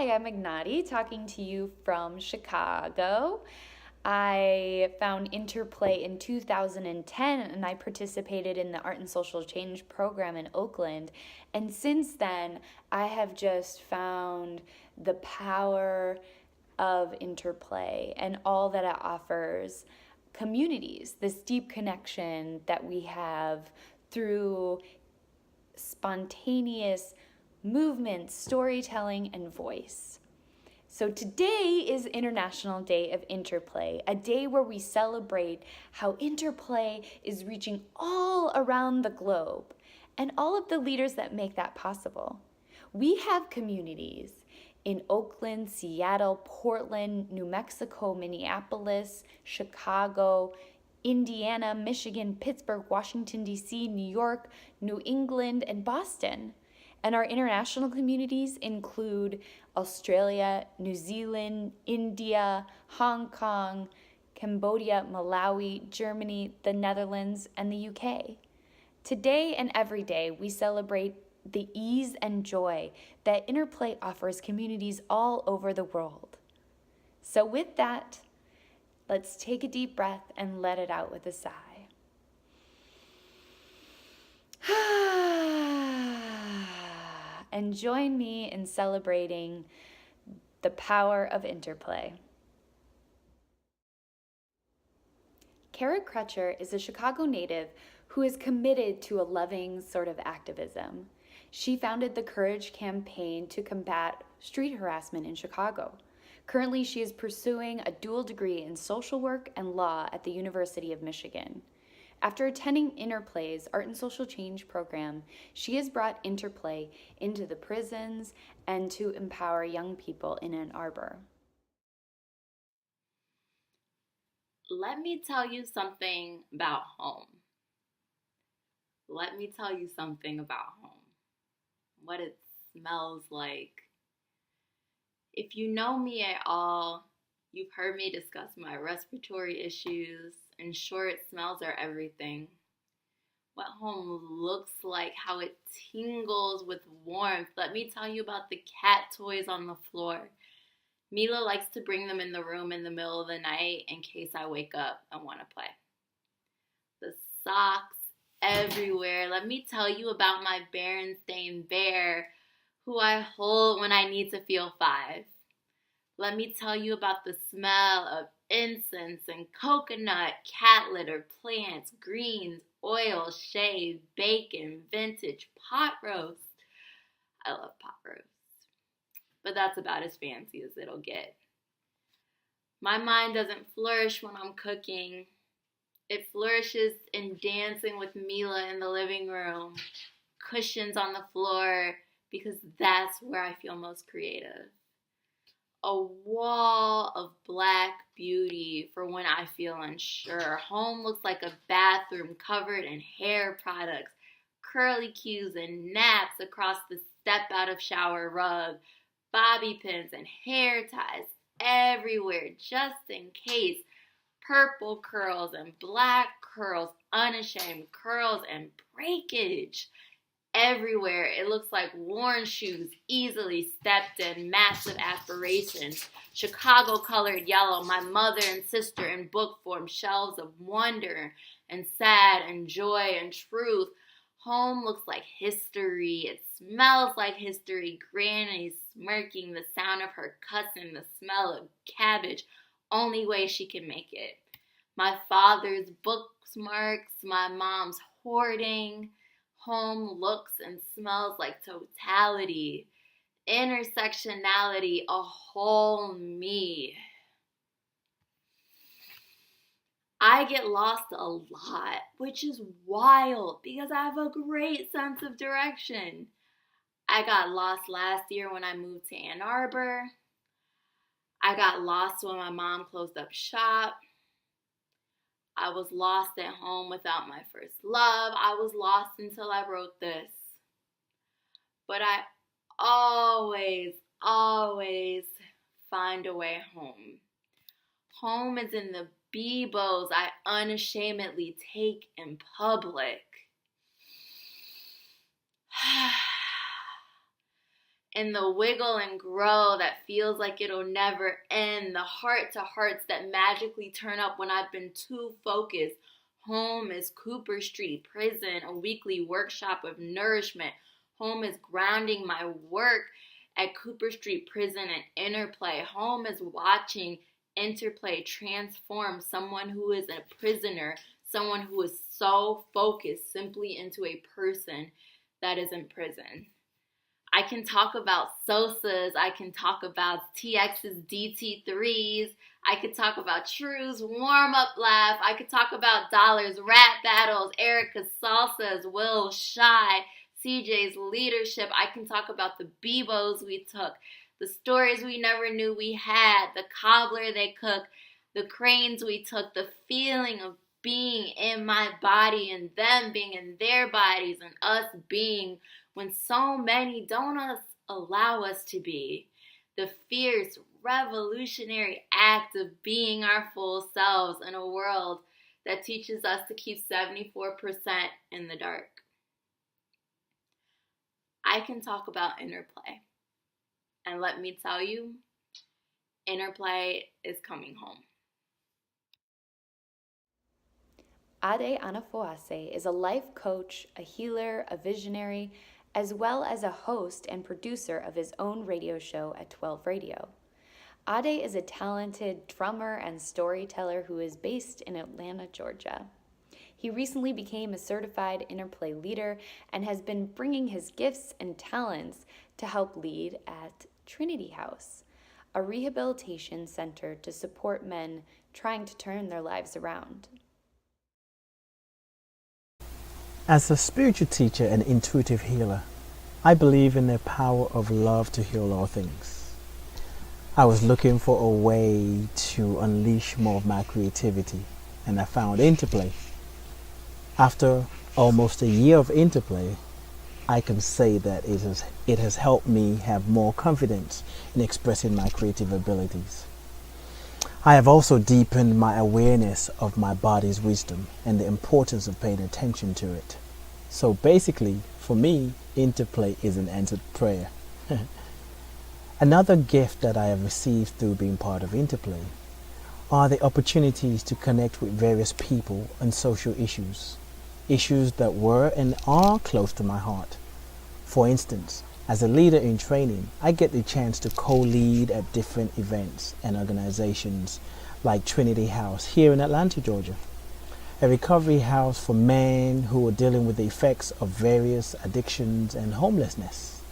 Hi, I'm Agnottie talking to you from Chicago. I found InterPlay in 2010 and I participated in the Art and Social Change program in Oakland. And since then, I have just found the power of InterPlay and all that it offers communities, this deep connection that we have through spontaneous movement, storytelling, and voice. So today is International Day of InterPlay, a day where we celebrate how interplay is reaching all around the globe and all of the leaders that make that possible. We have communities in Oakland, Seattle, Portland, New Mexico, Minneapolis, Chicago, Indiana, Michigan, Pittsburgh, Washington, D.C., New York, New England, and Boston. And our international communities include Australia, New Zealand, India, Hong Kong, Cambodia, Malawi, Germany, the Netherlands, and the UK. Today and every day, we celebrate the ease and joy that interplay offers communities all over the world. So with that, let's take a deep breath and let it out with a sigh. And join me in celebrating the power of interplay. Crutcher is a Chicago native who is committed to a loving sort of activism. She founded the Courage campaign to combat street harassment in Chicago. Currently, she is pursuing a dual degree in social work and law at the University of Michigan. After attending InterPlay's Art and Social Change program, she has brought interplay into the prisons and to empower young people in Ann Arbor. Let me tell you something about home. Let me tell you something about home. What it smells like. If you know me at all, you've heard me discuss my respiratory issues. In short, smells are everything. What home looks like, how it tingles with warmth. Let me tell you about the cat toys on the floor. Mila likes to bring them in the room in the middle of the night in case I wake up and want to play. The socks everywhere. Let me tell you about my Berenstain Bear, who I hold when I need to feel 5. Let me tell you about the smell of incense and coconut, cat litter, plants, greens, oil, shave, bacon, vintage, pot roast. I love pot roast, but that's about as fancy as it'll get. My mind doesn't flourish when I'm cooking. It flourishes in dancing with Mila in the living room, cushions on the floor, because that's where I feel most creative. A wall of black beauty for when I feel unsure. Home looks like a bathroom covered in hair products, curly cues and naps across the step out of shower rug, bobby pins and hair ties everywhere just in case. Purple curls and black curls, unashamed curls and breakage. Everywhere, it looks like worn shoes, easily stepped in, massive aspirations. Chicago colored yellow, my mother and sister in book form, shelves of wonder and sad and joy and truth. Home looks like history. It smells like history. Granny smirking, the sound of her cussing, the smell of cabbage. Only way she can make it. My father's bookmarks, my mom's hoarding. Home looks and smells like totality, intersectionality, a whole me. I get lost a lot, which is wild because I have a great sense of direction. I got lost last year when I moved to Ann Arbor. I got lost when my mom closed up shop. I was lost at home without my first love. I was lost until I wrote this. But I always find a way home. Home is in the bebos I unashamedly take in public. and the wiggle and grow that feels like it'll never end, the heart-to-hearts that magically turn up when I've been too focused. Home is Cooper Street Prison, a weekly workshop of nourishment. Home is grounding my work at Cooper Street Prison and InterPlay. Home is watching InterPlay transform someone who is a prisoner, someone who is so focused simply into a person that is in prison. I can talk about Sosa's, I can talk about TX's DT3s, I could talk about True's warm-up laugh, I could talk about Dollar's rap battles, Erica's salsas, Will's shy, CJ's leadership. I can talk about the Bebos we took, the stories we never knew we had, the cobbler they cooked, the cranes we took, the feeling of being in my body and them being in their bodies and us being when so many don't allow us to be. The fierce, revolutionary act of being our full selves in a world that teaches us to keep 74% in the dark. I can talk about InterPlay. And let me tell you, InterPlay is coming home. Adé Anifowose is a life coach, a healer, a visionary, as well as a host and producer of his own radio show at 12 Radio. Adé is a talented drummer and storyteller who is based in Atlanta, Georgia. He recently became a certified InterPlay leader and has been bringing his gifts and talents to help lead at Trinity House, a rehabilitation center to support men trying to turn their lives around. As a spiritual teacher and intuitive healer, I believe in the power of love to heal all things. I was looking for a way to unleash more of my creativity, and I found InterPlay. After almost a year of InterPlay, I can say that it has helped me have more confidence in expressing my creative abilities. I have also deepened my awareness of my body's wisdom and the importance of paying attention to it. So basically, for me, InterPlay is an answered prayer. Another gift that I have received through being part of InterPlay are the opportunities to connect with various people on social issues that were and are close to my heart. For instance, as a leader in training, I get the chance to co-lead at different events and organizations like Trinity House here in Atlanta, Georgia, a recovery house for men who are dealing with the effects of various addictions and homelessness.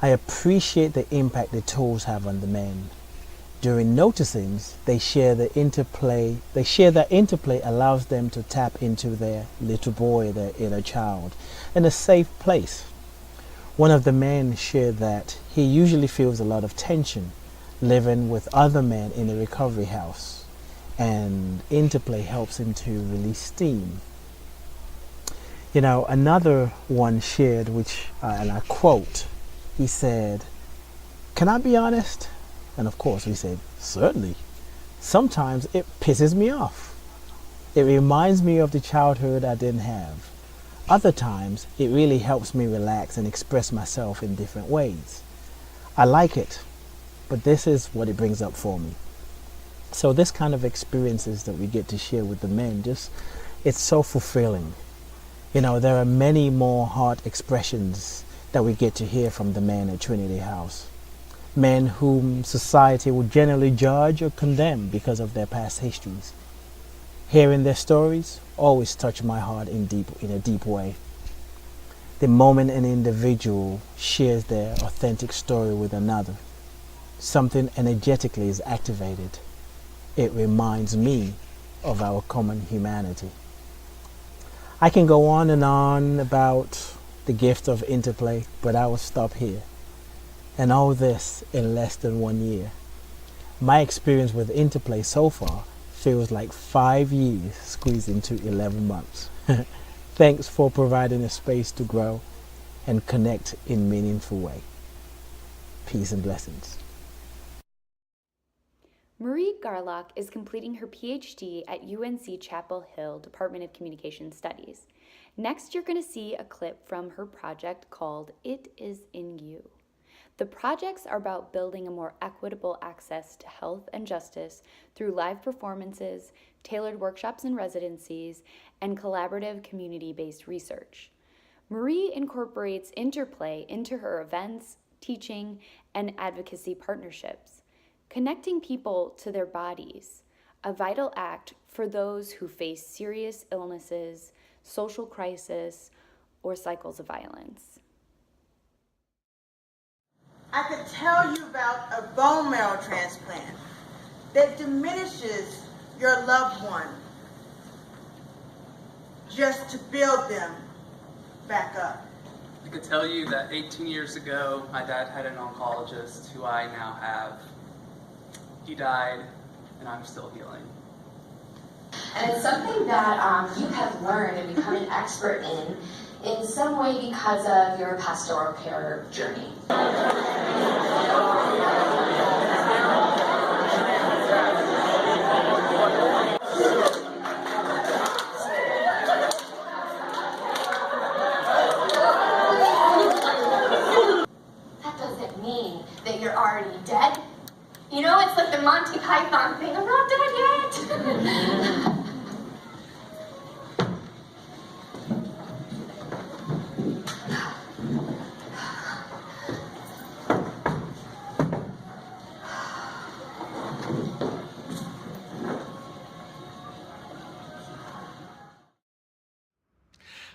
I appreciate the impact the tools have on the men. During noticings, they share that InterPlay allows them to tap into their little boy, their inner child, in a safe place. One of the men shared that he usually feels a lot of tension living with other men in a recovery house, and InterPlay helps him to release steam. You know, another one shared, and I quote, he said, "Can I be honest?" And of course we said, "Certainly. Sometimes it pisses me off. It reminds me of the childhood I didn't have. Other times it really helps me relax and express myself in different ways. I like it, but this is what it brings up for me." So this kind of experiences that we get to share with the men, it's so fulfilling. You know, there are many more heart expressions that we get to hear from the men at Trinity House. Men whom society would generally judge or condemn because of their past histories. Hearing their stories always touch my heart in a deep way. The moment an individual shares their authentic story with another, something energetically is activated. It reminds me of our common humanity. I can go on and on about the gift of InterPlay, but I will stop here. And all this in less than 1 year. My experience with InterPlay so far feels like 5 years squeezed into 11 months. Thanks for providing a space to grow and connect in a meaningful way. Peace and blessings. Marie Garlock is completing her PhD at UNC Chapel Hill Department of Communication Studies. Next, you're going to see a clip from her project called It Is in You. The projects are about building a more equitable access to health and justice through live performances, tailored workshops and residencies, and collaborative community-based research. Marie incorporates InterPlay into her events, teaching, and advocacy partnerships, connecting people to their bodies, a vital act for those who face serious illnesses, social crisis, or cycles of violence. I could tell you about a bone marrow transplant that diminishes your loved one just to build them back up. I could tell you that 18 years ago, my dad had an oncologist who I now have. He died, and I'm still healing. And it's something that you have learned and become an expert in some way because of your pastoral care journey. That doesn't mean that you're already dead. You know, it's like the Monty Python thing, I'm not dead yet.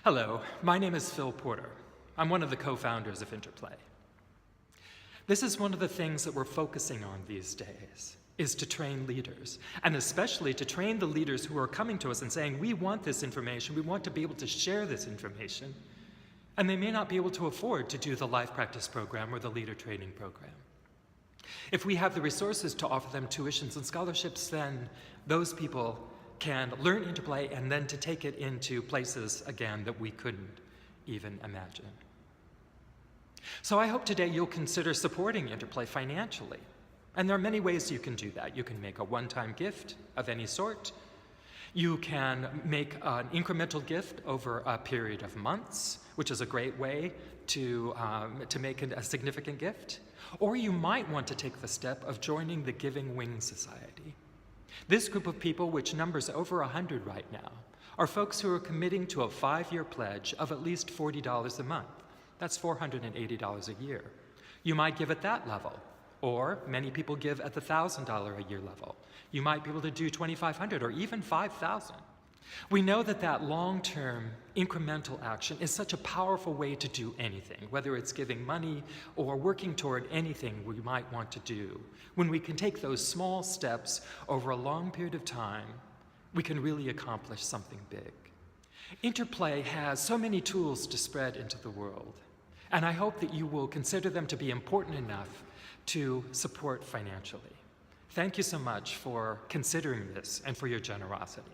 Hello, my name is Phil Porter. I'm one of the co-founders of InterPlay. This is one of the things that we're focusing on these days, is to train leaders, and especially to train the leaders who are coming to us and saying, we want this information, we want to be able to share this information, and they may not be able to afford to do the life practice program or the leader training program. If we have the resources to offer them tuitions and scholarships, then those people can learn InterPlay and then to take it into places, again, that we couldn't even imagine. So I hope today you'll consider supporting InterPlay financially. And there are many ways you can do that. You can make a one-time gift of any sort. You can make an incremental gift over a period of months, which is a great way to make a significant gift. Or you might want to take the step of joining the Giving Wings Society. This group of people, which numbers over 100 right now, are folks who are committing to a 5-year pledge of at least $40 a month. That's $480 a year. You might give at that level, or many people give at the $1,000 a year level. You might be able to do $2,500 or even $5,000. We know that that long-term incremental action is such a powerful way to do anything, whether it's giving money or working toward anything we might want to do. When we can take those small steps over a long period of time, we can really accomplish something big. InterPlay has so many tools to spread into the world, and I hope that you will consider them to be important enough to support financially. Thank you so much for considering this and for your generosity.